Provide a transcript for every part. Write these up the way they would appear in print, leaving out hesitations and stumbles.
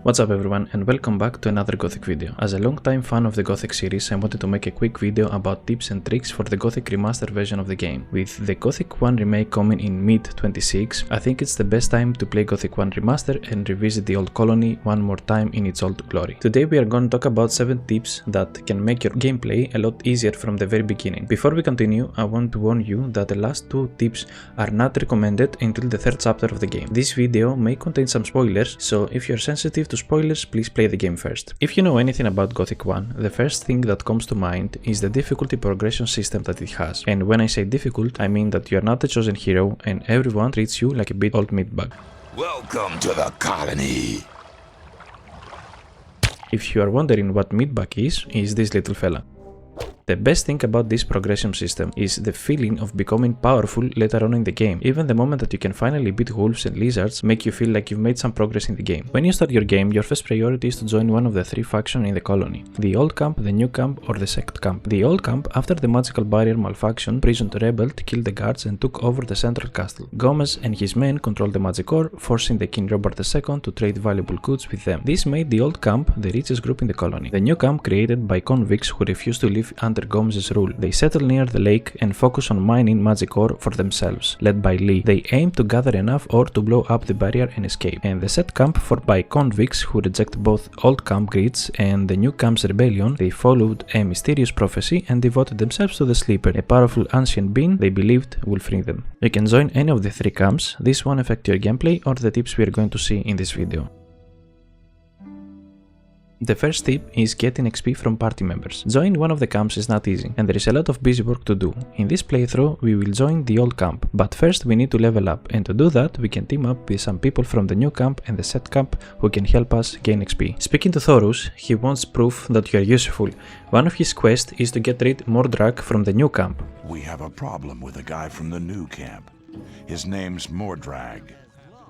What's up everyone and welcome back to another Gothic video. As a long-time fan of the Gothic series, I wanted to make a quick video about tips and tricks for the Gothic Remastered version of the game. With the Gothic 1 remake coming in mid-26, I think it's the best time to play Gothic 1 Remastered and revisit the old colony one more time in its old glory. Today we are going to talk about 7 tips that can make your gameplay a lot easier from the very beginning. Before we continue, I want to warn you that the last 2 tips are not recommended until the 3rd chapter of the game. This video may contain some spoilers, so if you're sensitive to spoilers, please play the game first. If you know anything about Gothic 1, the first thing that comes to mind is the difficulty progression system that it has. And when I say difficult, I mean that you are not the chosen hero and everyone treats you like a big old meatbag. Welcome to the colony! If you are wondering what meatbag is this little fella. The best thing about this progression system is the feeling of becoming powerful later on in the game. Even the moment that you can finally beat wolves and lizards make you feel like you've made some progress in the game. When you start your game, your first priority is to join one of the 3 factions in the colony. The old camp, the new camp or the sect camp. The old camp, after the magical barrier malfunction, prisoned rebelled, killed the guards and took over the central castle. Gomez and his men controlled the magic ore, forcing the King Robert II to trade valuable goods with them. This made the old camp the richest group in the colony. The new camp, created by convicts who refused to live under Gomez's rule. They settle near the lake and focus on mining magic ore for themselves. Led by Lee, they aim to gather enough ore to blow up the barrier and escape. And the set camp, formed by convicts who reject both old camp grids and the new camp's rebellion, they followed a mysterious prophecy and devoted themselves to the Sleeper, a powerful ancient being they believed will free them. You can join any of the 3 camps. This won't affect your gameplay or the tips we are going to see in this video. The first tip is getting XP from party members. Joining one of the camps is not easy, and there is a lot of busy work to do. In this playthrough, we will join the old camp, but first we need to level up, and to do that, we can team up with some people from the new camp and the set camp who can help us gain XP. Speaking to Thorus, he wants proof that you are useful. One of his quests is to get rid Mordrak from the new camp. We have a problem with a guy from the new camp. His name's Mordrag.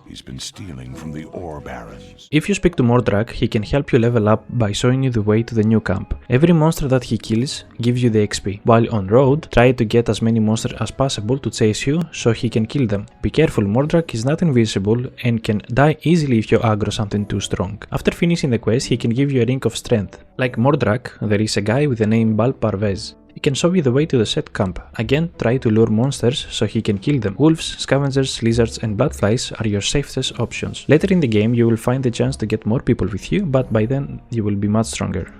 He's been stealing from the ore barons. If you speak to Mordrak, he can help you level up by showing you the way to the new camp. Every monster that he kills gives you the XP. While on road, try to get as many monsters as possible to chase you so he can kill them. Be careful, Mordrak is not invisible and can die easily if you aggro something too strong. After finishing the quest, he can give you a ring of strength. Like Mordrak, there is a guy with the name Bal Parvez. He can show you the way to the set camp. Again, try to lure monsters so he can kill them. Wolves, scavengers, lizards and bloodflies are your safest options. Later in the game you will find the chance to get more people with you, but by then you will be much stronger.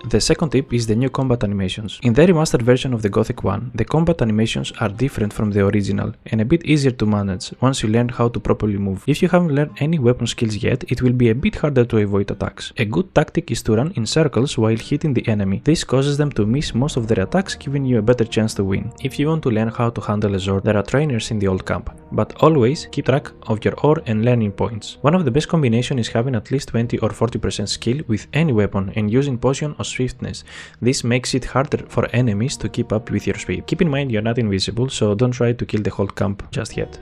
The second tip is the new combat animations. In the remastered version of the Gothic 1, the combat animations are different from the original and a bit easier to manage once you learn how to properly move. If you haven't learned any weapon skills yet, it will be a bit harder to avoid attacks. A good tactic is to run in circles while hitting the enemy. This causes them to miss most of their attacks, giving you a better chance to win. If you want to learn how to handle a sword, there are trainers in the old camp, but always keep track of your ore and learning points. One of the best combinations is having at least 20 or 40% skill with any weapon and using potion or swiftness. This makes it harder for enemies to keep up with your speed. Keep in mind you're not invisible, so don't try to kill the whole camp just yet.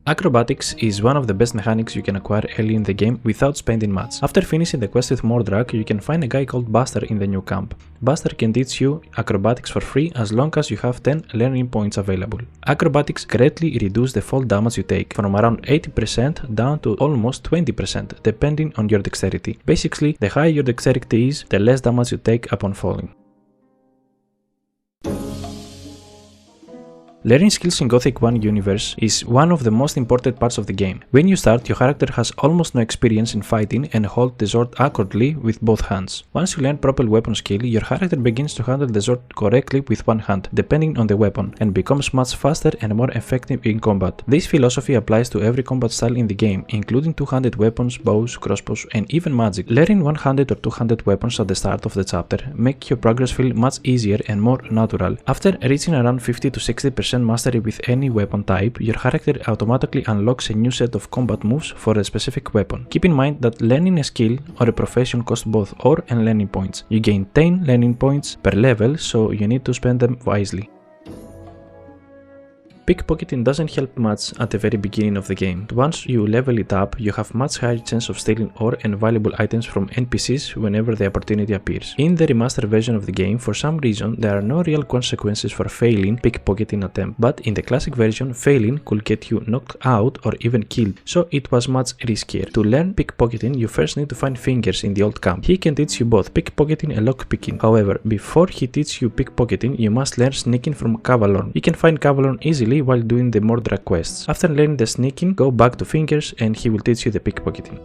Acrobatics is one of the best mechanics you can acquire early in the game without spending much. After finishing the quest with Mordrak, you can find a guy called Buster in the new camp. Buster can teach you acrobatics for free as long as you have 10 learning points available. Acrobatics greatly reduce the fall damage you take, from around 80% down to almost 20% depending on your dexterity. Basically, the higher your dexterity is, the less damage you take upon falling. Learning skills in Gothic 1 universe is one of the most important parts of the game. When you start, your character has almost no experience in fighting and holds the sword awkwardly with both hands. Once you learn proper weapon skill, your character begins to handle the sword correctly with one hand, depending on the weapon, and becomes much faster and more effective in combat. This philosophy applies to every combat style in the game, including two-handed weapons, bows, crossbows, and even magic. Learning one-handed or two-handed weapons at the start of the chapter make your progress feel much easier and more natural. After reaching around 50 to 60% mastery with any weapon type, your character automatically unlocks a new set of combat moves for a specific weapon. Keep in mind that learning a skill or a profession costs both ore and learning points. You gain 10 learning points per level, so you need to spend them wisely. Pickpocketing doesn't help much at the very beginning of the game. Once you level it up, you have much higher chance of stealing ore and valuable items from NPCs whenever the opportunity appears. In the remastered version of the game, for some reason, there are no real consequences for failing pickpocketing attempt, but in the classic version, failing could get you knocked out or even killed, so it was much riskier. To learn pickpocketing, you first need to find Fingers in the old camp. He can teach you both pickpocketing and lockpicking. However, before he teaches you pickpocketing, you must learn sneaking from Cavalorn. You can find Cavalorn easily while doing the Mordrak quests. After learning the sneaking, go back to Fingers and he will teach you the pickpocketing.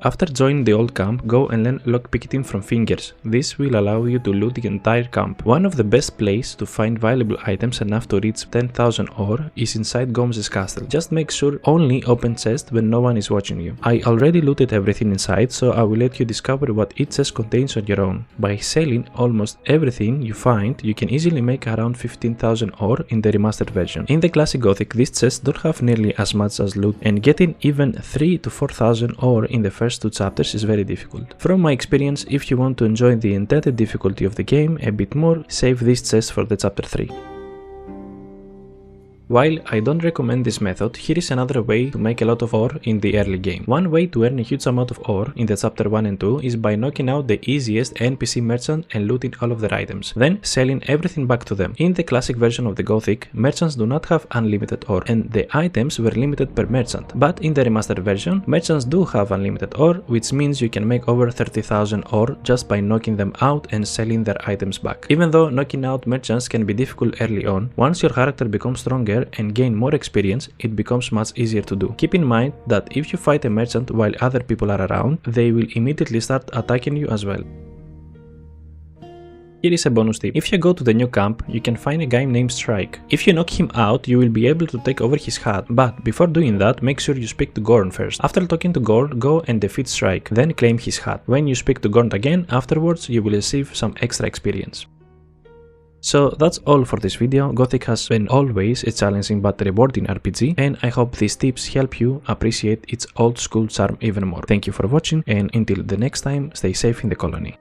After joining the old camp, go and learn lockpicking from Fingers. This will allow you to loot the entire camp. One of the best places to find valuable items enough to reach 10,000 ore is inside Gomez's castle. Just make sure only open chests when no one is watching you. I already looted everything inside, so I will let you discover what each chest contains on your own. By selling almost everything you find, you can easily make around 15,000 ore in the remastered version. In the classic Gothic, these chests don't have nearly as much as loot, and getting even 3 to 4,000 ore in the first 2 chapters is very difficult. From my experience, if you want to enjoy the intended difficulty of the game a bit more, save this chest for the chapter 3. While I don't recommend this method, here is another way to make a lot of ore in the early game. One way to earn a huge amount of ore in the chapter 1 and 2 is by knocking out the easiest NPC merchant and looting all of their items, then selling everything back to them. In the classic version of the Gothic, merchants do not have unlimited ore, and the items were limited per merchant. But in the remastered version, merchants do have unlimited ore, which means you can make over 30,000 ore just by knocking them out and selling their items back. Even though knocking out merchants can be difficult early on, once your character becomes stronger and gain more experience, it becomes much easier to do. Keep in mind that if you fight a merchant while other people are around, they will immediately start attacking you as well. Here is a bonus tip. If you go to the new camp, you can find a guy named Strike. If you knock him out, you will be able to take over his hat, but before doing that, make sure you speak to Gorn first. After talking to Gorn, go and defeat Strike, then claim his hat. When you speak to Gorn again, afterwards you will receive some extra experience. So that's all for this video. Gothic has been always a challenging but rewarding RPG, and I hope these tips help you appreciate its old school charm even more. Thank you for watching, and until the next time, stay safe in the colony.